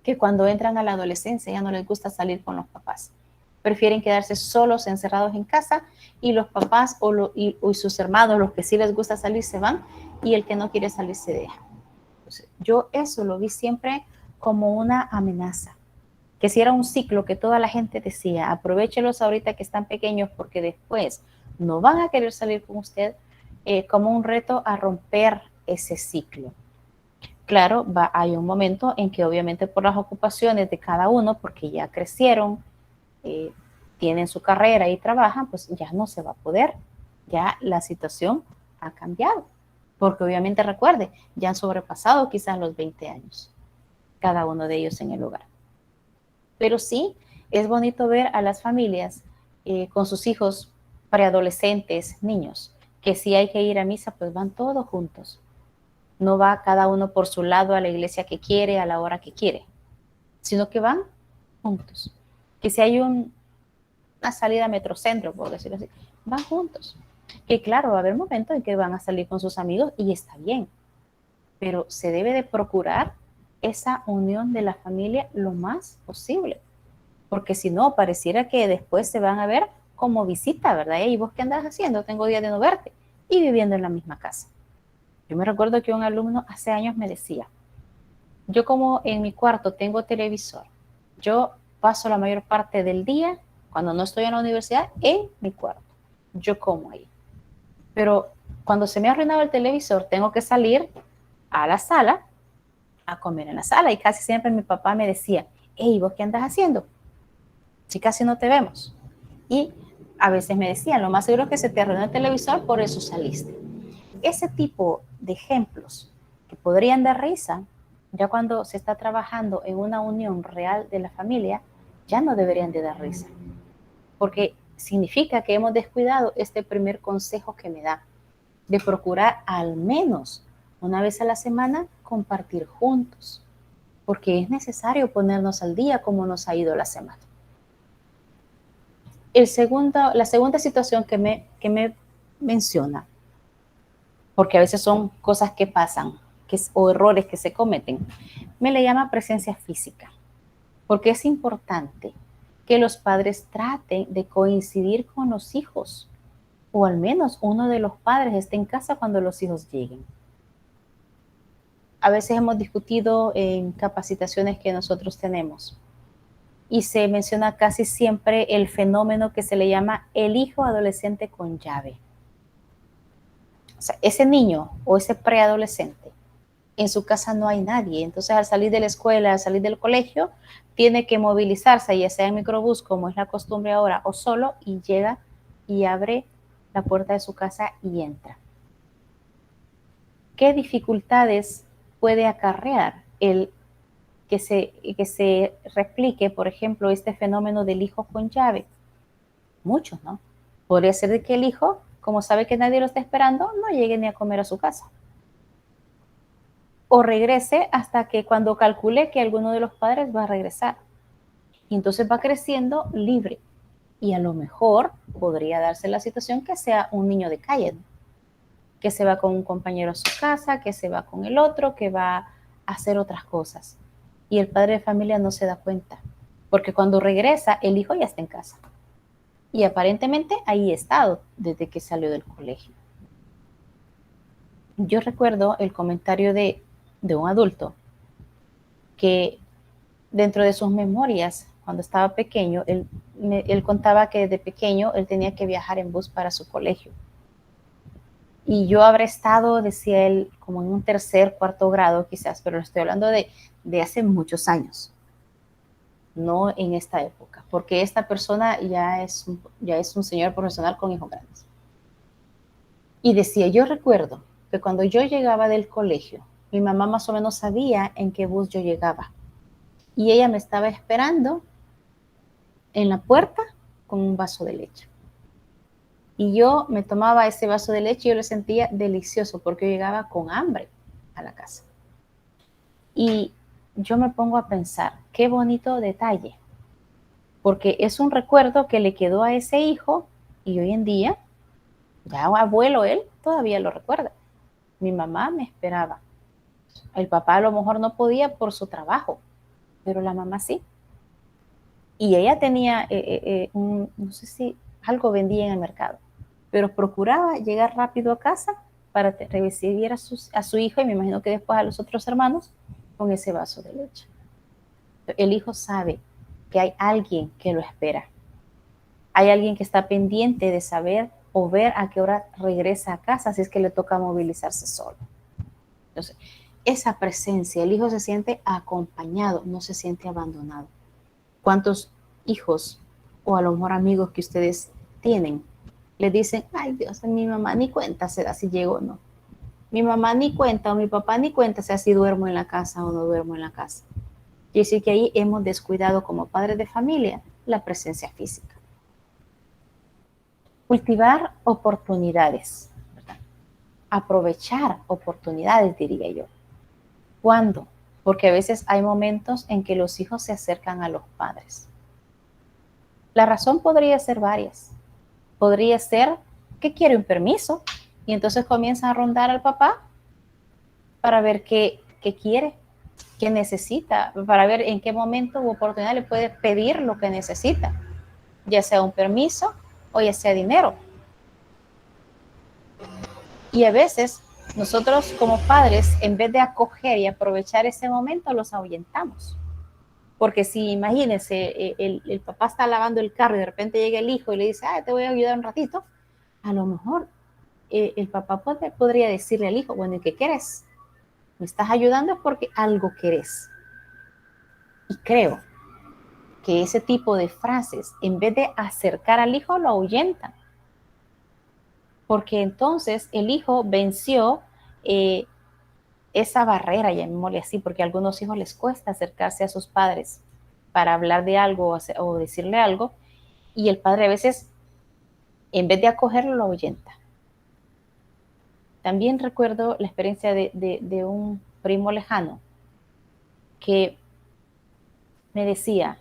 que cuando entran a la adolescencia ya no les gusta salir con los papás? Prefieren quedarse solos, encerrados en casa, y los papás y sus hermanos, los que sí les gusta salir, se van, y el que no quiere salir se deja. Entonces, yo eso lo vi siempre como una amenaza, que si era un ciclo que toda la gente decía, aprovéchelos ahorita que están pequeños porque después no van a querer salir con usted, como un reto a romper ese ciclo. Claro, hay un momento en que obviamente por las ocupaciones de cada uno, porque ya crecieron, tienen su carrera y trabajan, pues ya no se va a poder. Ya la situación ha cambiado. Porque obviamente recuerde, ya han sobrepasado quizás los 20 años, cada uno de ellos en el hogar. Pero sí, es bonito ver a las familias con sus hijos preadolescentes, niños, que si hay que ir a misa, pues van todos juntos. No va cada uno por su lado a la iglesia que quiere, a la hora que quiere, sino que van juntos. Que si hay una salida a Metrocentro, por decirlo así, van juntos. Que claro, va a haber momentos en que van a salir con sus amigos y está bien, pero se debe de procurar esa unión de la familia lo más posible, porque si no, pareciera que después se van a ver como visita, ¿verdad? ¿Y vos qué andas haciendo? Tengo días de no verte, y viviendo en la misma casa. Yo me recuerdo que un alumno hace años me decía, yo como en mi cuarto tengo televisor, yo paso la mayor parte del día, cuando no estoy en la universidad, en mi cuarto. Yo como ahí. Pero cuando se me ha arruinado el televisor, tengo que salir a la sala a comer en la sala. Y casi siempre mi papá me decía, hey, ¿vos qué andas haciendo? Si casi no te vemos. Y a veces me decían, lo más seguro es que se te arruinó el televisor, por eso saliste. Ese tipo de ejemplos que podrían dar risa, ya cuando se está trabajando en una unión real de la familia, ya no deberían de dar risa. Porque significa que hemos descuidado este primer consejo que me da, de procurar al menos una vez a la semana compartir juntos, porque es necesario ponernos al día como nos ha ido la semana. La segunda situación que me menciona, porque a veces son cosas que pasan o errores que se cometen, me le llama presencia física, porque es importante que los padres traten de coincidir con los hijos, o al menos uno de los padres esté en casa cuando los hijos lleguen. A veces hemos discutido en capacitaciones que nosotros tenemos y se menciona casi siempre el fenómeno que se le llama el hijo adolescente con llave. O sea, ese niño o ese preadolescente en su casa no hay nadie. Entonces, al salir de la escuela, al salir del colegio, tiene que movilizarse, ya sea en microbús, como es la costumbre ahora, o solo, y llega y abre la puerta de su casa y entra. ¿Qué dificultades puede acarrear el que se replique, por ejemplo, este fenómeno del hijo con llave? Muchos, ¿no? Podría ser de que el hijo, como sabe que nadie lo está esperando, no llegue ni a comer a su casa. O regrese hasta que cuando calcule que alguno de los padres va a regresar. Y entonces va creciendo libre. Y a lo mejor podría darse la situación que sea un niño de calle, ¿no? Que se va con un compañero a su casa, que se va con el otro, que va a hacer otras cosas. Y el padre de familia no se da cuenta. Porque cuando regresa, el hijo ya está en casa. Y aparentemente ahí ha estado desde que salió del colegio. Yo recuerdo el comentario de un adulto que dentro de sus memorias, cuando estaba pequeño, él contaba que de pequeño él tenía que viajar en bus para su colegio. Y yo habré estado, decía él, como en un tercer, cuarto grado quizás, pero estoy hablando de hace muchos años, no en esta época, porque esta persona ya es un señor profesional con hijos grandes. Y decía, yo recuerdo que cuando yo llegaba del colegio, mi mamá más o menos sabía en qué bus yo llegaba. Y ella me estaba esperando en la puerta con un vaso de leche. Y yo me tomaba ese vaso de leche y yo lo sentía delicioso porque yo llegaba con hambre a la casa. Y yo me pongo a pensar, qué bonito detalle, porque es un recuerdo que le quedó a ese hijo y hoy en día, ya abuelo él, todavía lo recuerda. Mi mamá me esperaba. El papá a lo mejor no podía por su trabajo, pero la mamá sí. Y ella tenía, no sé si algo vendía en el mercado, pero procuraba llegar rápido a casa para recibir a su hijo y me imagino que después a los otros hermanos con ese vaso de leche. El hijo sabe que hay alguien que lo espera. Hay alguien que está pendiente de saber o ver a qué hora regresa a casa si es que le toca movilizarse solo. Entonces, esa presencia, el hijo se siente acompañado, no se siente abandonado. ¿Cuántos hijos o a lo mejor amigos que ustedes tienen le dicen, ay Dios, mi mamá ni cuenta se da si llego o no? Mi mamá ni cuenta o mi papá ni cuenta se da si duermo en la casa o no duermo en la casa. Y así que ahí hemos descuidado como padres de familia la presencia física. Cultivar oportunidades, ¿verdad? Aprovechar oportunidades, diría yo. ¿Cuándo? Porque a veces hay momentos en que los hijos se acercan a los padres. La razón podría ser varias. Podría ser que quiere un permiso y entonces comienza a rondar al papá para ver qué quiere, qué necesita, para ver en qué momento u oportunidad le puede pedir lo que necesita, ya sea un permiso o ya sea dinero. Y a veces nosotros como padres, en vez de acoger y aprovechar ese momento, los ahuyentamos. Porque si imagínense, el papá está lavando el carro y de repente llega el hijo y le dice, te voy a ayudar un ratito, a lo mejor el papá podría decirle al hijo, bueno, ¿y qué quieres? Me estás ayudando porque algo querés. Y creo que ese tipo de frases, en vez de acercar al hijo, lo ahuyentan. Porque entonces el hijo venció esa barrera, llamémosle así, porque a algunos hijos les cuesta acercarse a sus padres para hablar de algo o decirle algo, y el padre a veces, en vez de acogerlo, lo ahuyenta. También recuerdo la experiencia de un primo lejano que me decía,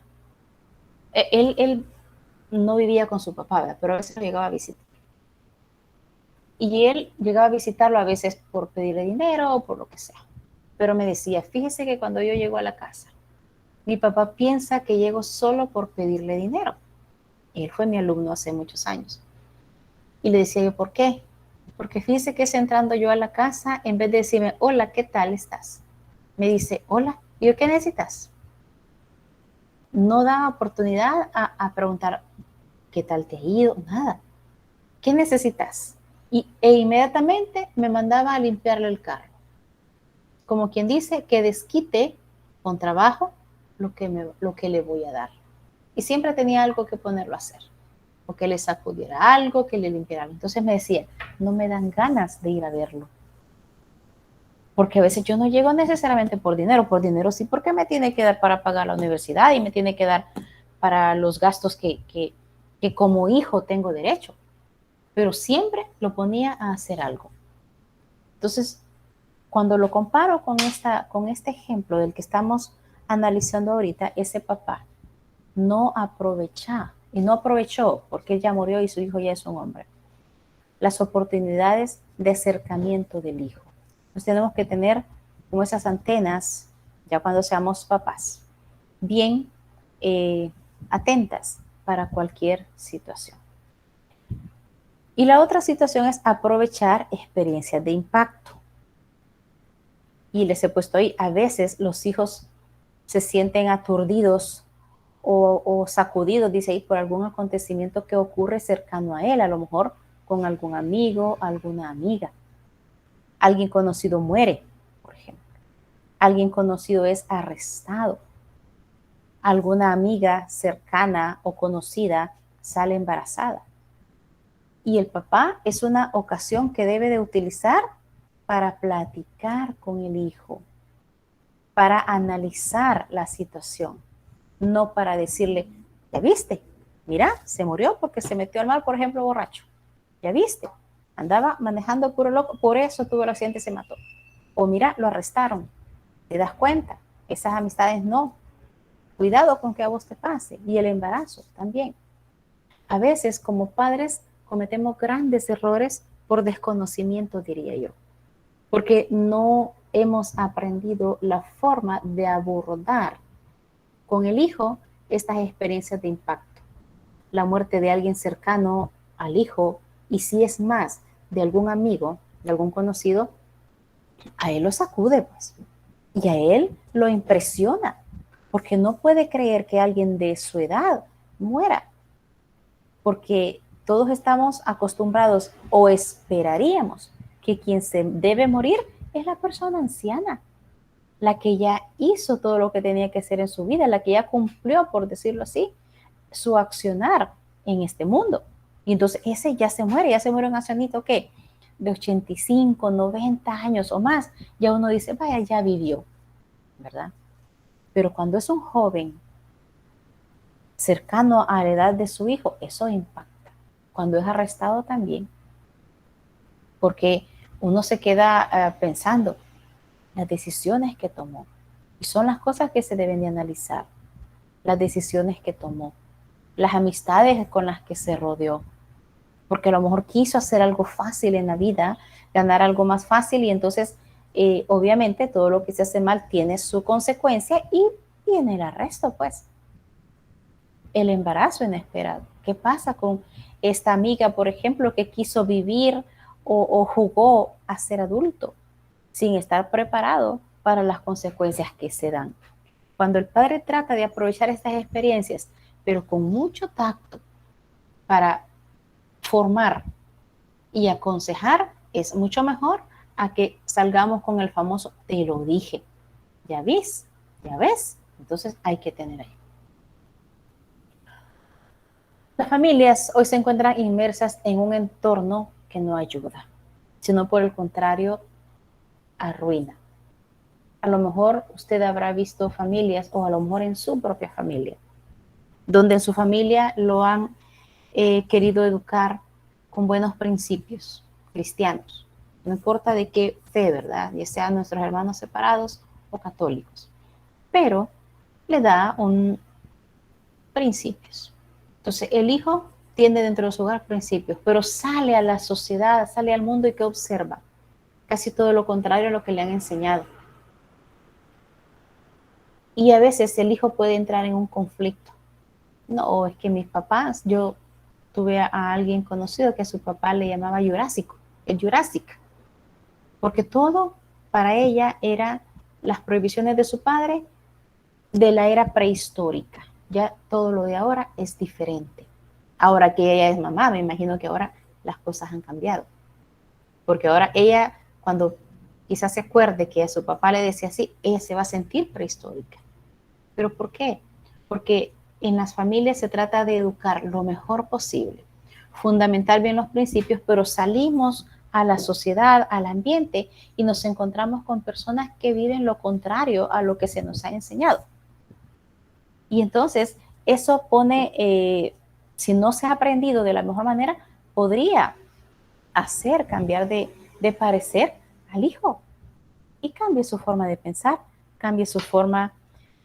él no vivía con su papá, ¿verdad? Pero a veces lo llegaba a visitar. Y él llegaba a visitarlo a veces por pedirle dinero o por lo que sea. Pero me decía, fíjese que cuando yo llego a la casa, mi papá piensa que llego solo por pedirle dinero. Él fue mi alumno hace muchos años. Y le decía yo, ¿por qué? Porque fíjese que es entrando yo a la casa, en vez de decirme, hola, ¿qué tal estás? Me dice, hola, ¿y yo qué necesitas? No da oportunidad a preguntar, ¿qué tal te ha ido? Nada. ¿Qué necesitas? E inmediatamente me mandaba a limpiarle el carro. como quien dice, que desquite con trabajo lo que le voy a dar. Y siempre tenía algo que ponerlo a hacer, o que le sacudiera algo, que le limpiara algo. Entonces me decía, no me dan ganas de ir a verlo. Porque a veces yo no llego necesariamente por dinero sí, porque me tiene que dar para pagar la universidad y me tiene que dar para los gastos que como hijo tengo derecho. Pero siempre lo ponía a hacer algo. Entonces, cuando lo comparo con este ejemplo del que estamos analizando ahorita, ese papá no aprovechó, porque él ya murió y su hijo ya es un hombre, las oportunidades de acercamiento del hijo. Entonces tenemos que tener como esas antenas, ya cuando seamos papás, bien atentas para cualquier situación. Y la otra situación es aprovechar experiencias de impacto. Y les he puesto ahí, a veces los hijos se sienten aturdidos o sacudidos, dice ahí, por algún acontecimiento que ocurre cercano a él, a lo mejor con algún amigo, alguna amiga. Alguien conocido muere, por ejemplo. Alguien conocido es arrestado. Alguna amiga cercana o conocida sale embarazada. Y el papá es una ocasión que debe de utilizar para platicar con el hijo, para analizar la situación, no para decirle, ¿ya viste? Mira, se murió porque se metió al mar, por ejemplo, borracho. ¿Ya viste? Andaba manejando puro loco, por eso tuvo el accidente y se mató. O mira, lo arrestaron. ¿Te das cuenta? Esas amistades no. Cuidado con que a vos te pase. Y el embarazo también. A veces, como padres, cometemos grandes errores por desconocimiento, diría yo. Porque no hemos aprendido la forma de abordar con el hijo estas experiencias de impacto. La muerte de alguien cercano al hijo, y si es más, de algún amigo, de algún conocido, a él lo sacude, pues. Y a él lo impresiona, porque no puede creer que alguien de su edad muera. Porque todos estamos acostumbrados o esperaríamos que quien se debe morir es la persona anciana, la que ya hizo todo lo que tenía que hacer en su vida, la que ya cumplió, por decirlo así, su accionar en este mundo. Y entonces ese ya se muere un ancianito que de 85, 90 años o más, ya uno dice, vaya, ya vivió, ¿verdad? Pero cuando es un joven cercano a la edad de su hijo, eso impacta. Cuando es arrestado también, porque uno se queda pensando las decisiones que tomó. Y son las cosas que se deben de analizar, las decisiones que tomó, las amistades con las que se rodeó, porque a lo mejor quiso hacer algo fácil en la vida, ganar algo más fácil y entonces obviamente todo lo que se hace mal tiene su consecuencia y viene el arresto, pues. El embarazo inesperado. ¿Qué pasa con esta amiga, por ejemplo, que quiso vivir o jugó a ser adulto sin estar preparado para las consecuencias que se dan? Cuando el padre trata de aprovechar estas experiencias, pero con mucho tacto para formar y aconsejar, es mucho mejor a que salgamos con el famoso te lo dije. ¿Ya ves? ¿Ya ves? Entonces hay que tener ahí. Las familias hoy se encuentran inmersas en un entorno que no ayuda, sino por el contrario, arruina. A lo mejor usted habrá visto familias, o a lo mejor en su propia familia, donde en su familia lo han querido educar con buenos principios cristianos. No importa de qué fe, ¿verdad? Ya sean nuestros hermanos separados o católicos. Pero le da un principios. Entonces, el hijo tiene dentro de su hogar principios, pero sale a la sociedad, sale al mundo y ¿qué observa? Casi todo lo contrario a lo que le han enseñado. Y a veces el hijo puede entrar en un conflicto. No, es que mis papás, yo tuve a alguien conocido que a su papá le llamaba Jurásico, el Jurásico, porque todo para ella era las prohibiciones de su padre de la era prehistórica. Ya todo lo de ahora es diferente. Ahora que ella es mamá, me imagino que ahora las cosas han cambiado. Porque ahora ella, cuando quizás se acuerde que a su papá le decía así, ella se va a sentir prehistórica. ¿Pero por qué? Porque en las familias se trata de educar lo mejor posible, fundamentar bien los principios, pero salimos a la sociedad, al ambiente, y nos encontramos con personas que viven lo contrario a lo que se nos ha enseñado. Y entonces eso pone, si no se ha aprendido de la mejor manera, podría hacer cambiar de parecer al hijo y cambie su forma de pensar, cambie su forma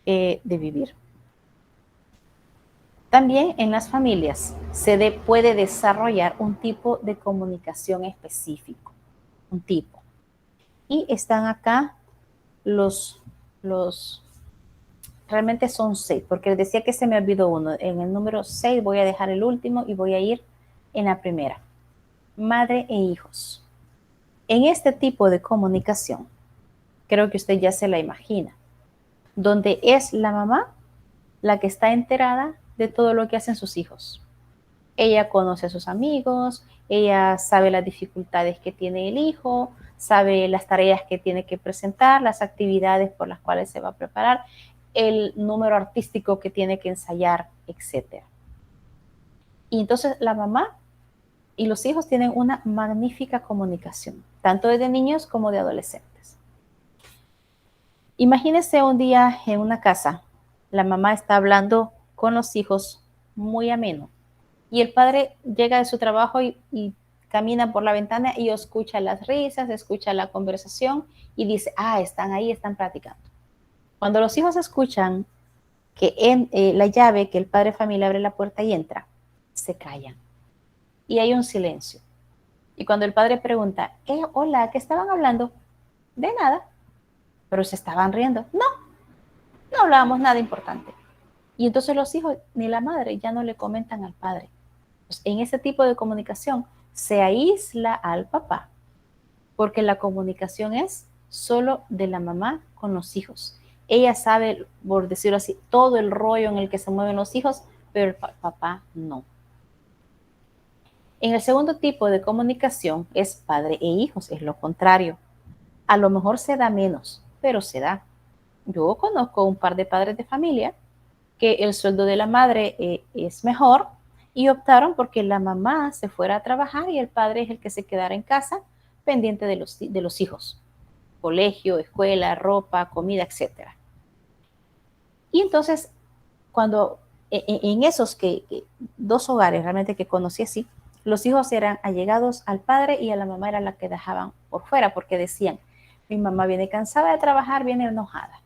de vivir. También en las familias puede desarrollar un tipo de comunicación específico, un tipo. Y están acá realmente son 6, porque decía que se me olvidó uno. En el número 6 voy a dejar el último y voy a ir en la primera. Madre e hijos. En este tipo de comunicación, creo que usted ya se la imagina, donde es la mamá la que está enterada de todo lo que hacen sus hijos. Ella conoce a sus amigos, ella sabe las dificultades que tiene el hijo, sabe las tareas que tiene que presentar, las actividades por las cuales se va a preparar, el número artístico que tiene que ensayar, etc. Y entonces la mamá y los hijos tienen una magnífica comunicación, tanto de niños como de adolescentes. Imagínese un día en una casa, la mamá está hablando con los hijos muy ameno y el padre llega de su trabajo y camina por la ventana y escucha las risas, escucha la conversación y dice, están ahí, están platicando. Cuando los hijos escuchan que la llave, que el padre de familia abre la puerta y entra, se callan y hay un silencio. Y cuando el padre pregunta, hola, ¿qué estaban hablando? De nada, pero se estaban riendo. No hablábamos nada importante. Y entonces los hijos, ni la madre, ya no le comentan al padre. Pues en ese tipo de comunicación se aísla al papá, porque la comunicación es solo de la mamá con los hijos. Ella sabe, por decirlo así, todo el rollo en el que se mueven los hijos, pero el papá no. En el segundo tipo de comunicación es padre e hijos, es lo contrario. A lo mejor se da menos, pero se da. Yo conozco un par de padres de familia que el sueldo de la madre es mejor y optaron porque la mamá se fuera a trabajar y el padre es el que se quedara en casa pendiente de los hijos. Colegio, escuela, ropa, comida, etc. Y entonces, cuando en esos dos hogares realmente que conocí así, los hijos eran allegados al padre y a la mamá era la que dejaban por fuera porque decían, mi mamá viene cansada de trabajar, viene enojada,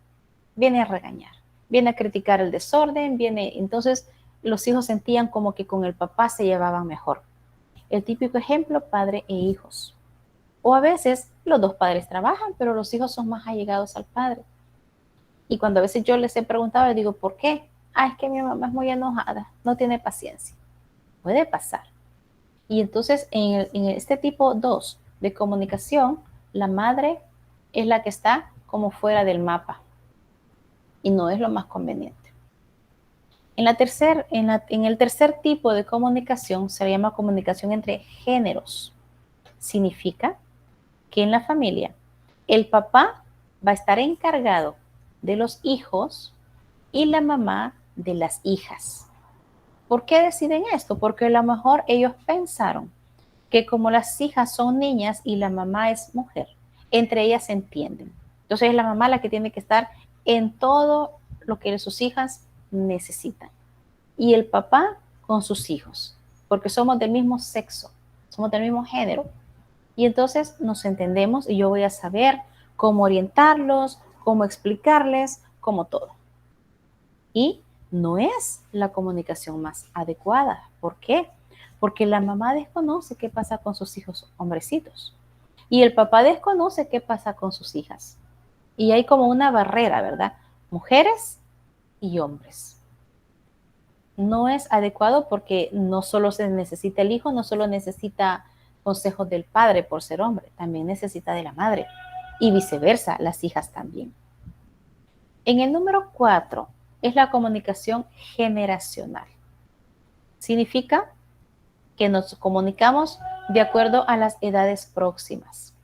viene a regañar, viene a criticar el desorden, entonces los hijos sentían como que con el papá se llevaban mejor. El típico ejemplo, padre e hijos. O a veces los dos padres trabajan, pero los hijos son más allegados al padre. Y cuando a veces yo les he preguntado, les digo, ¿por qué? Es que mi mamá es muy enojada, no tiene paciencia. Puede pasar. Y entonces en este tipo 2 de comunicación, la madre es la que está como fuera del mapa y no es lo más conveniente. En el tercer tipo de comunicación se llama comunicación entre géneros. Significa que en la familia el papá va a estar encargado de los hijos y la mamá de las hijas. ¿Por qué deciden esto? Porque a lo mejor ellos pensaron que como las hijas son niñas y la mamá es mujer, entre ellas se entienden. Entonces es la mamá la que tiene que estar en todo lo que sus hijas necesitan. Y el papá con sus hijos, porque somos del mismo sexo, somos del mismo género. Y entonces nos entendemos y yo voy a saber cómo orientarlos, cómo explicarles, cómo todo. Y no es la comunicación más adecuada. ¿Por qué? Porque la mamá desconoce qué pasa con sus hijos hombrecitos y el papá desconoce qué pasa con sus hijas. Y hay como una barrera, ¿verdad? Mujeres y hombres. No es adecuado porque no solo se necesita el hijo, no solo necesita consejos del padre por ser hombre, también necesita de la madre y viceversa, las hijas también. En el número 4 es la comunicación generacional. Significa que nos comunicamos de acuerdo a las edades próximas.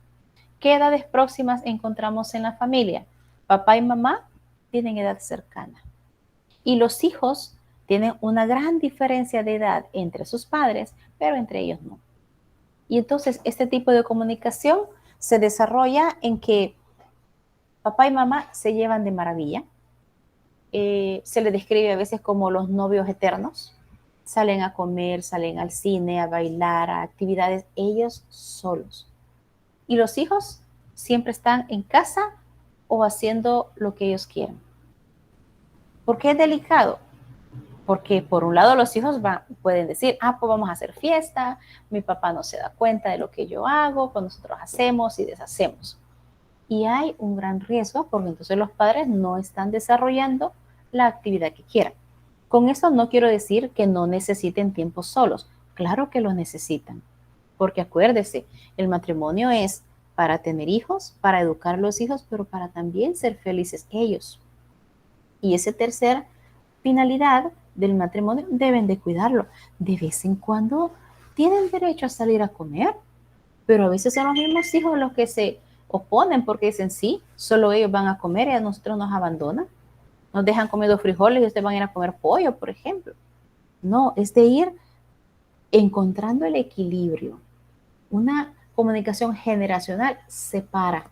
¿qué edades próximas encontramos en la familia? Papá y mamá tienen edad cercana. Y los hijos tienen una gran diferencia de edad entre sus padres, pero entre ellos no. Y entonces este tipo de comunicación se desarrolla en que papá y mamá se llevan de maravilla. Se le describe a veces como los novios eternos. Salen a comer, salen al cine, a bailar, a actividades ellos solos. Y los hijos siempre están en casa o haciendo lo que ellos quieren. ¿Por qué es delicado? Porque por un lado los hijos pueden decir, pues vamos a hacer fiesta, mi papá no se da cuenta de lo que yo hago, pues nosotros hacemos y deshacemos. Y hay un gran riesgo porque entonces los padres no están desarrollando la actividad que quieran. Con esto no quiero decir que no necesiten tiempo solos. Claro que lo necesitan. Porque acuérdese, el matrimonio es para tener hijos, para educar a los hijos, pero para también ser felices ellos. Y esa tercera finalidad del matrimonio deben de cuidarlo. De vez en cuando tienen derecho a salir a comer, pero a veces son los mismos hijos los que se oponen porque dicen, sí, solo ellos van a comer y a nosotros nos abandonan. Nos dejan comiendo frijoles y ustedes van a ir a comer pollo, por ejemplo. No, es de ir encontrando el equilibrio. Una comunicación generacional separa.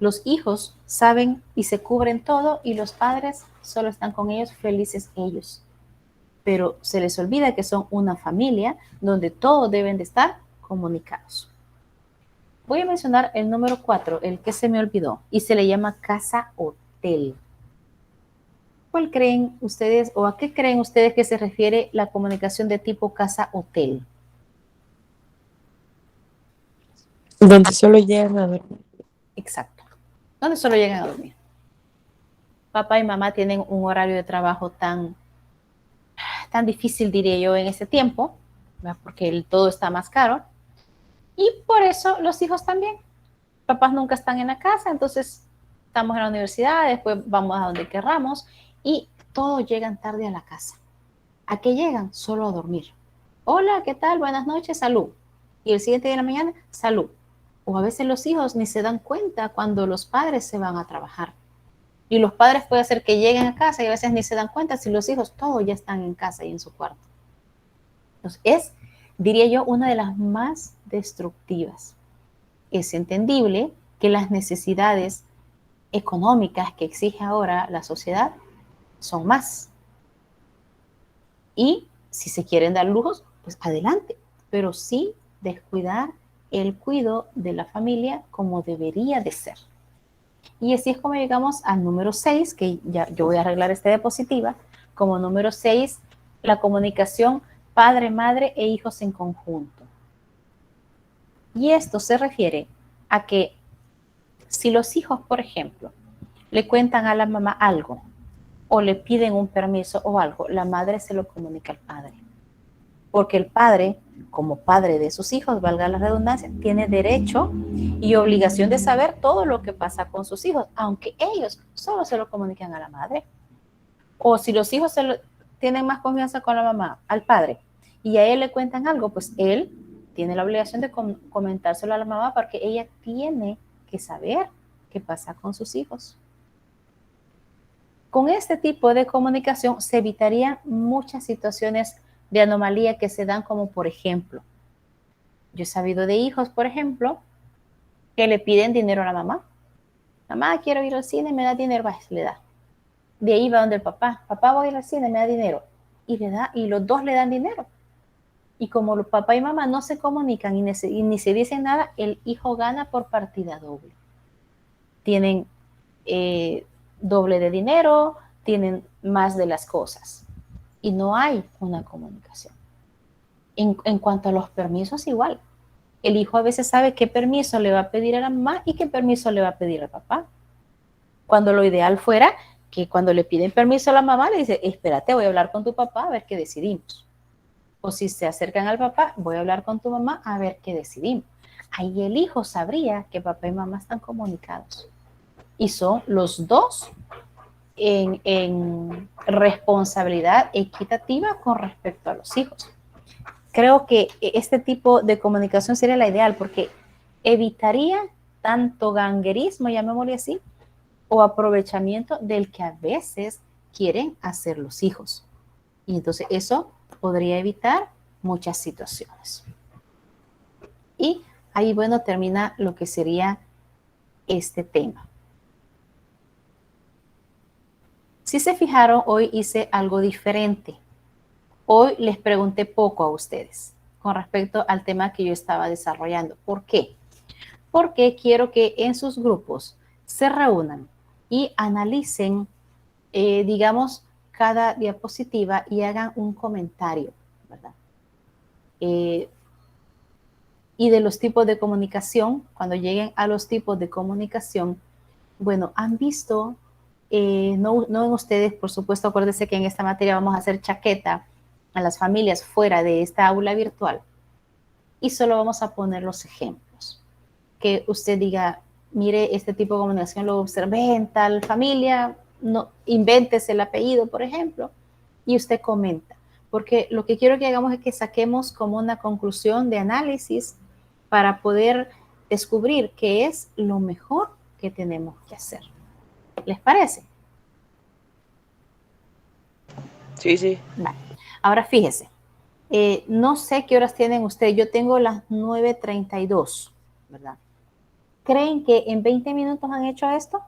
Los hijos saben y se cubren todo y los padres solo están con ellos, felices ellos. Pero se les olvida que son una familia donde todos deben de estar comunicados. Voy a mencionar el número 4, el que se me olvidó, y se le llama casa-hotel. ¿Cuál creen ustedes o a qué creen ustedes que se refiere la comunicación de tipo casa-hotel? Donde solo llegan a dormir. Exacto. Donde solo llegan a dormir. Papá y mamá tienen un horario de trabajo tan difícil, diría yo, en ese tiempo, ¿verdad? Porque todo está más caro. Y por eso los hijos también. Papás nunca están en la casa, entonces estamos en la universidad, después vamos a donde querramos y todos llegan tarde a la casa. ¿A qué llegan? Solo a dormir. Hola, ¿qué tal? Buenas noches, salud. Y el siguiente día de la mañana, salud. O a veces los hijos ni se dan cuenta cuando los padres se van a trabajar. Y los padres puede hacer que lleguen a casa y a veces ni se dan cuenta si los hijos todos ya están en casa y en su cuarto. Entonces es, diría yo, una de las más destructivas. Es entendible que las necesidades económicas que exige ahora la sociedad son más. Y si se quieren dar lujos, pues adelante, pero sí descuidar el cuidado de la familia como debería de ser. Y así es como llegamos al número 6, que ya yo voy a arreglar esta diapositiva. Como número 6, la comunicación padre, madre e hijos en conjunto. Y esto se refiere a que si los hijos, por ejemplo, le cuentan a la mamá algo o le piden un permiso o algo, la madre se lo comunica al padre. Porque el padre, como padre de sus hijos, valga la redundancia, tiene derecho y obligación de saber todo lo que pasa con sus hijos, aunque ellos solo se lo comunican a la madre. O si los hijos tienen más confianza con la mamá, al padre, y a él le cuentan algo, pues él tiene la obligación de comentárselo a la mamá porque ella tiene que saber qué pasa con sus hijos. Con este tipo de comunicación se evitarían muchas situaciones de anomalía que se dan, como por ejemplo, yo he sabido de hijos, por ejemplo, que le piden dinero a la mamá. Mamá, quiero ir al cine, me da dinero, le da. De ahí va donde el papá, voy a ir al cine, me da dinero. Y le da, y los dos le dan dinero. Y como los papá y mamá no se comunican y ni se dicen nada, el hijo gana por partida doble. Tienen doble de dinero, tienen más de las cosas. Y no hay una comunicación. En cuanto a los permisos, igual. El hijo a veces sabe qué permiso le va a pedir a la mamá y qué permiso le va a pedir al papá. Cuando lo ideal fuera que cuando le piden permiso a la mamá, le dice, espérate, voy a hablar con tu papá a ver qué decidimos. O si se acercan al papá, voy a hablar con tu mamá a ver qué decidimos. Ahí el hijo sabría que papá y mamá están comunicados. Y son los dos en responsabilidad equitativa con respecto a los hijos. Creo que este tipo de comunicación sería la ideal porque evitaría tanto ganguerismo, llamémosle así, o aprovechamiento del que a veces quieren hacer los hijos. Y entonces eso podría evitar muchas situaciones. Y ahí, bueno, termina lo que sería este tema. Si se fijaron, hoy hice algo diferente. Hoy les pregunté poco a ustedes con respecto al tema que yo estaba desarrollando. ¿Por qué? Porque quiero que en sus grupos se reúnan y analicen, digamos, cada diapositiva y hagan un comentario, ¿verdad? Y de los tipos de comunicación, cuando lleguen a los tipos de comunicación, bueno, han visto, no en ustedes, por supuesto, acuérdense que en esta materia vamos a hacer chaqueta a las familias fuera de esta aula virtual y solo vamos a poner los ejemplos. Que usted diga, mire, este tipo de comunicación lo observé en tal familia, no, invéntese el apellido, por ejemplo, y usted comenta. Porque lo que quiero que hagamos es que saquemos como una conclusión de análisis para poder descubrir qué es lo mejor que tenemos que hacer. ¿Les parece? Sí, sí. Vale. Ahora fíjese, no sé qué horas tienen ustedes, yo tengo las 9:32, ¿verdad? ¿Creen que en 20 minutos han hecho esto?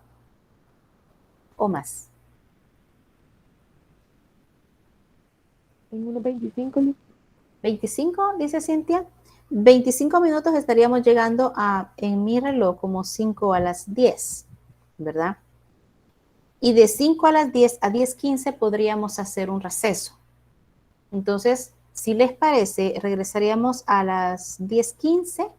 ¿O más? En unos 25. ¿25? Dice Cintia. 25 minutos estaríamos llegando en mi reloj, como 5 a las 10, ¿verdad? Y de 5 a las 10 a 10:15 podríamos hacer un receso. Entonces, si les parece, regresaríamos a las 10:15,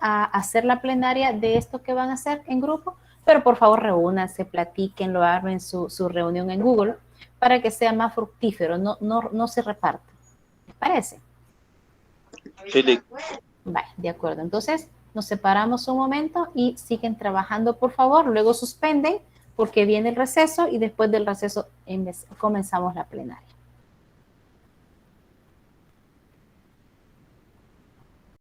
a hacer la plenaria de esto que van a hacer en grupo, pero por favor reúnanse, platiquen, lo armen su reunión en Google para que sea más fructífero, no se reparta. ¿Les parece? Sí. Vale, de acuerdo. Entonces, nos separamos un momento y siguen trabajando, por favor. Luego suspenden porque viene el receso y después del receso comenzamos la plenaria.